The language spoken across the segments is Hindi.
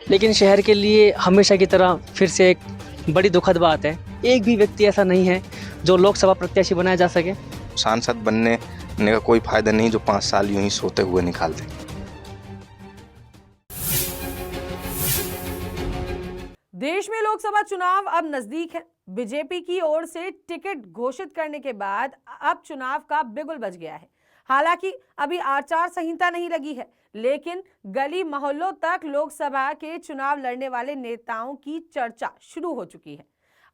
लेकिन शहर के लिए हमेशा की तरह फिर से एक बड़ी दुखद बात है, एक भी व्यक्ति ऐसा नहीं है जो लोकसभा प्रत्याशी बनाया जा सके। सांसद बनने का कोई फायदा नहीं जो 5 साल यूं ही सोते हुए निकाल दे। देश में लोकसभा चुनाव अब नजदीक है। बीजेपी की ओर से टिकट घोषित करने के बाद अब चुनाव का बिगुल बज गया है। हालांकि अभी आचार संहिता नहीं लगी है, लेकिन गली मोहल्लों तक लोकसभा के चुनाव लड़ने वाले नेताओं की चर्चा शुरू हो चुकी है।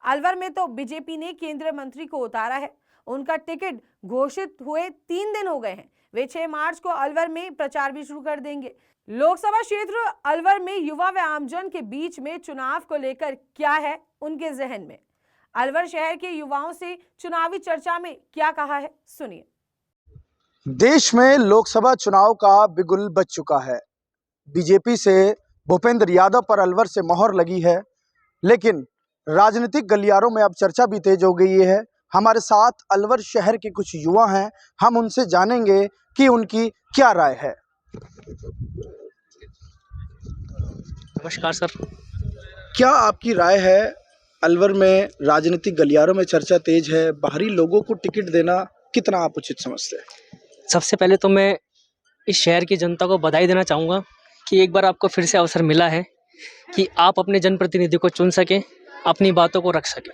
अलवर में तो बीजेपी ने केंद्रीय मंत्री को उतारा है। उनका टिकट घोषित हुए 3 दिन हो गए हैं। वे 6 मार्च को अलवर में प्रचार भी शुरू कर देंगे। लोकसभा क्षेत्र अलवर में युवा व आमजन के बीच में चुनाव को लेकर क्या है उनके जहन में, अलवर शहर के युवाओं से चुनावी चर्चा में क्या कहा है, सुनिए। देश में लोकसभा चुनाव का बिगुल बज चुका है। बीजेपी से भूपेंद्र यादव पर अलवर से मोहर लगी है, लेकिन राजनीतिक गलियारों में अब चर्चा भी तेज हो गई है। हमारे साथ अलवर शहर के कुछ युवा हैं, हम उनसे जानेंगे कि उनकी क्या राय है। नमस्कार सर। क्या आपकी राय है, अलवर में राजनीतिक गलियारों में चर्चा तेज है, बाहरी लोगों को टिकट देना कितना आप उचित समझते हैं? सबसे पहले तो मैं इस शहर की जनता को बधाई देना चाहूँगा कि एक बार आपको फिर से अवसर मिला है कि आप अपने जनप्रतिनिधि को चुन सकें, अपनी बातों को रख सकें।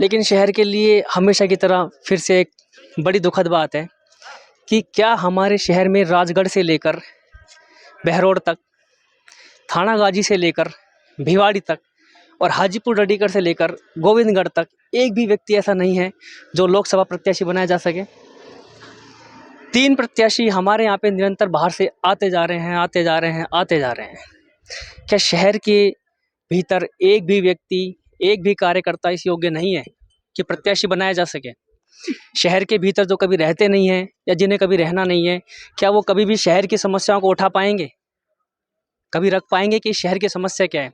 लेकिन शहर के लिए हमेशा की तरह फिर से एक बड़ी दुखद बात है कि क्या हमारे शहर में राजगढ़ से लेकर बहरोड तक, थाना गाजी से लेकर भिवाड़ी तक और हाजीपुर डडीगढ़ से लेकर गोविंदगढ़ तक एक भी व्यक्ति ऐसा नहीं है जो लोकसभा प्रत्याशी बनाया जा सके। 3 प्रत्याशी हमारे यहाँ पे निरंतर बाहर से आते जा रहे हैं। क्या शहर के भीतर एक भी व्यक्ति, एक भी कार्यकर्ता इस योग्य नहीं है कि प्रत्याशी बनाया जा सके? शहर के भीतर जो कभी रहते नहीं हैं या जिन्हें कभी रहना नहीं है, क्या वो कभी भी शहर की समस्याओं को उठा पाएंगे? कभी रख पाएंगे कि शहर की समस्या क्या है?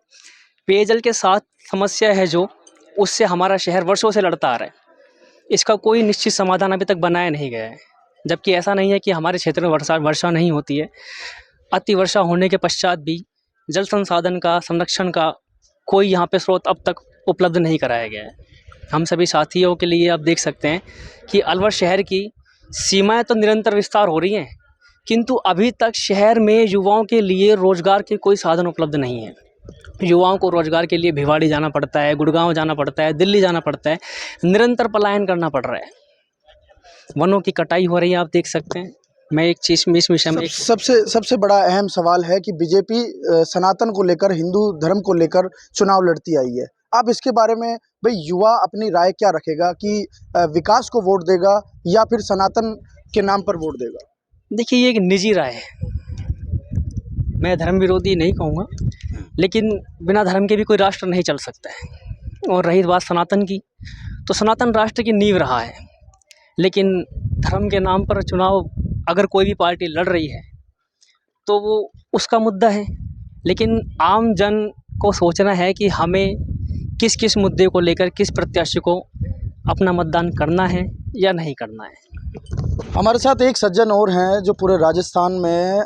पेयजल के साथ समस्या है जो, उससे हमारा शहर वर्षों से लड़ता आ रहा है। इसका कोई निश्चित समाधान अभी तक बनाया नहीं गया है। जबकि ऐसा नहीं है कि हमारे क्षेत्र में वर्षा नहीं होती है। अति वर्षा होने के पश्चात भी जल संसाधन का, संरक्षण का कोई यहाँ पे स्रोत अब तक उपलब्ध नहीं कराया गया है। हम सभी साथियों के लिए आप देख सकते हैं कि अलवर शहर की सीमाएं तो निरंतर विस्तार हो रही हैं, किंतु अभी तक शहर में युवाओं के लिए रोजगार के कोई साधन उपलब्ध नहीं है। युवाओं को रोजगार के लिए भिवाड़ी जाना पड़ता है, गुड़गांव जाना पड़ता है, दिल्ली जाना पड़ता है, निरंतर पलायन करना पड़ रहा है। वनों की कटाई हो रही है, आप देख सकते हैं। मैं एक चीज़ में इस विषय में सबसे बड़ा अहम सवाल है कि बीजेपी सनातन को लेकर, हिंदू धर्म को लेकर चुनाव लड़ती आई है। आप इसके बारे में भाई युवा अपनी राय क्या रखेगा कि विकास को वोट देगा या फिर सनातन के नाम पर वोट देगा? देखिए, ये एक निजी राय है। मैं धर्म विरोधी नहीं कहूँगा, लेकिन बिना धर्म के भी कोई राष्ट्र नहीं चल सकता है। और रही बात सनातन की, तो सनातन राष्ट्र की नींव रहा है। लेकिन धर्म के नाम पर चुनाव अगर कोई भी पार्टी लड़ रही है तो वो उसका मुद्दा है, लेकिन आम जन को सोचना है कि हमें किस किस मुद्दे को लेकर किस प्रत्याशी को अपना मतदान करना है या नहीं करना है। हमारे साथ एक सज्जन और हैं जो पूरे राजस्थान में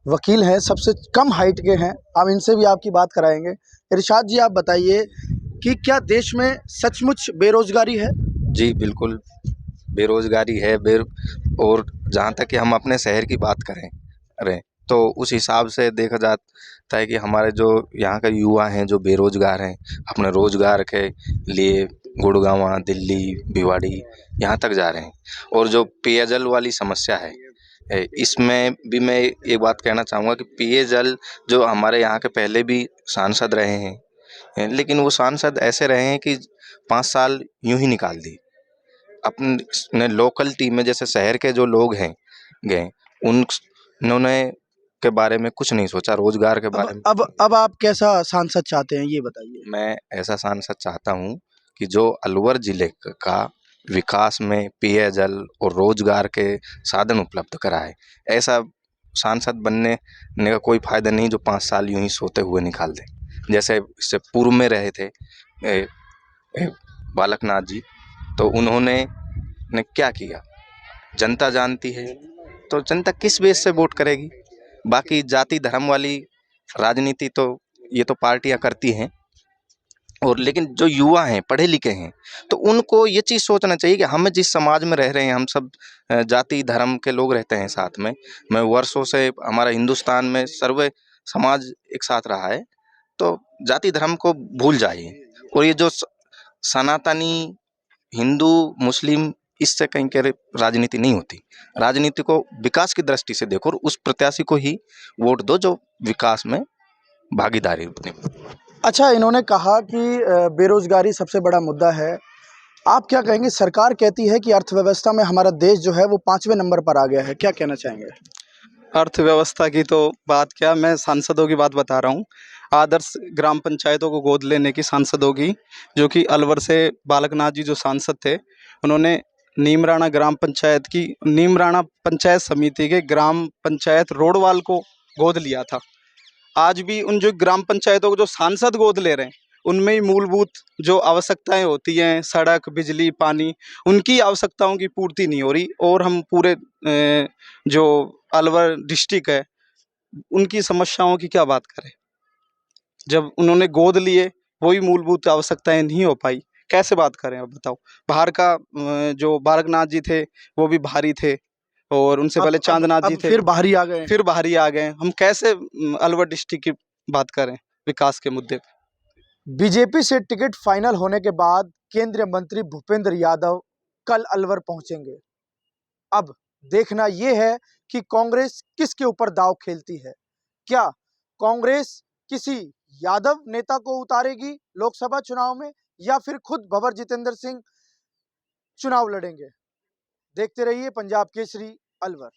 वकील हैं, सबसे कम हाइट के हैं। हम इनसे भी आपकी बात कराएंगे। इरशाद जी, आप बताइए कि क्या देश में सचमुच बेरोजगारी है? जी बिल्कुल, बेरोजगारी है। और जहाँ तक कि हम अपने शहर की बात करें तो उस हिसाब से देखा जाता है कि हमारे जो यहाँ के युवा हैं जो बेरोजगार हैं, अपने रोजगार के लिए गुड़गांव, दिल्ली, भिवाड़ी यहाँ तक जा रहे हैं। और जो पेयजल वाली समस्या है, इसमें भी मैं एक बात कहना चाहूँगा कि पेयजल जो हमारे यहाँ के पहले भी सांसद रहे हैं, लेकिन वो सांसद ऐसे रहे हैं कि 5 साल यूं ही निकाल दी। अपने लोकल टीम में जैसे शहर के जो लोग हैं गए, उन्होंने के बारे में कुछ नहीं सोचा, रोजगार के बारे में। अब आप कैसा सांसद चाहते हैं, ये बताइए। मैं ऐसा सांसद चाहता हूं कि जो अलवर जिले का विकास में पेयजल और रोजगार के साधन उपलब्ध कराए। ऐसा सांसद बनने का कोई फायदा नहीं जो 5 साल यूं ही सोते हुए निकाल दे। जैसे इससे पूर्व में रहे थे बालकनाथ जी, तो उन्होंने क्या किया जनता जानती है। तो जनता किस बेस से वोट करेगी? बाकी जाति धर्म वाली राजनीति तो ये तो पार्टियां करती हैं, और लेकिन जो युवा हैं, पढ़े लिखे हैं, तो उनको ये चीज़ सोचना चाहिए कि हम जिस समाज में रह रहे हैं, हम सब जाति धर्म के लोग रहते हैं साथ में। मैं वर्षों से हमारा हिंदुस्तान में सर्वे समाज एक साथ रहा है, तो जाति धर्म को भूल जाइए। और ये जो सनातनी हिंदू मुस्लिम, इससे कहीं के राजनीति नहीं होती। राजनीति को विकास की दृष्टि से देखो और उस प्रत्याशी को ही वोट दो जो विकास में भागीदारी निभाए। अच्छा, इन्होंने कहा कि बेरोजगारी सबसे बड़ा मुद्दा है। आप क्या कहेंगे? सरकार कहती है कि अर्थव्यवस्था में हमारा देश जो है वो 5वें नंबर पर आ गया है, क्या कहना चाहेंगे? अर्थव्यवस्था की तो बात क्या, मैं सांसदों की बात बता रहा हूँ। आदर्श ग्राम पंचायतों को गोद लेने की सांसदों की, जो कि अलवर से बालकनाथ जी जो सांसद थे, उन्होंने नीमराणा ग्राम पंचायत की, नीमराणा पंचायत समिति के ग्राम पंचायत रोडवाल को गोद लिया था। आज भी उन जो ग्राम पंचायतों को जो सांसद गोद ले रहे हैं, उनमें ही मूलभूत जो आवश्यकताएं होती हैं, सड़क, बिजली, पानी, उनकी आवश्यकताओं की पूर्ति नहीं हो रही। और हम पूरे जो अलवर डिस्ट्रिक्ट है, उनकी समस्याओं की क्या बात करें। जब उन्होंने गोद लिए, वही मूलभूत आवश्यकताएं नहीं हो पाई, कैसे बात करें अब बताओ। बाहर का जो बालकनाथ जी थे, वो भी बाहरी थे, और उनसे पहले चांदनाथ जी थे, फिर बाहरी आ गए। फिर बाहरी आ गए। हम कैसे अलवर डिस्ट्रिक्ट की बात करें विकास के मुद्दे पे। बीजेपी से टिकट फाइनल होने के बाद केंद्रीय मंत्री भूपेंद्र यादव कल अलवर पहुंचेंगे। अब देखना यह है कि कांग्रेस किसके ऊपर दांव खेलती है। क्या कांग्रेस किसी यादव नेता को उतारेगी लोकसभा चुनाव में, या फिर खुद भंवर जितेंद्र सिंह चुनाव लड़ेंगे? देखते रहिए पंजाब केसरी अलवर।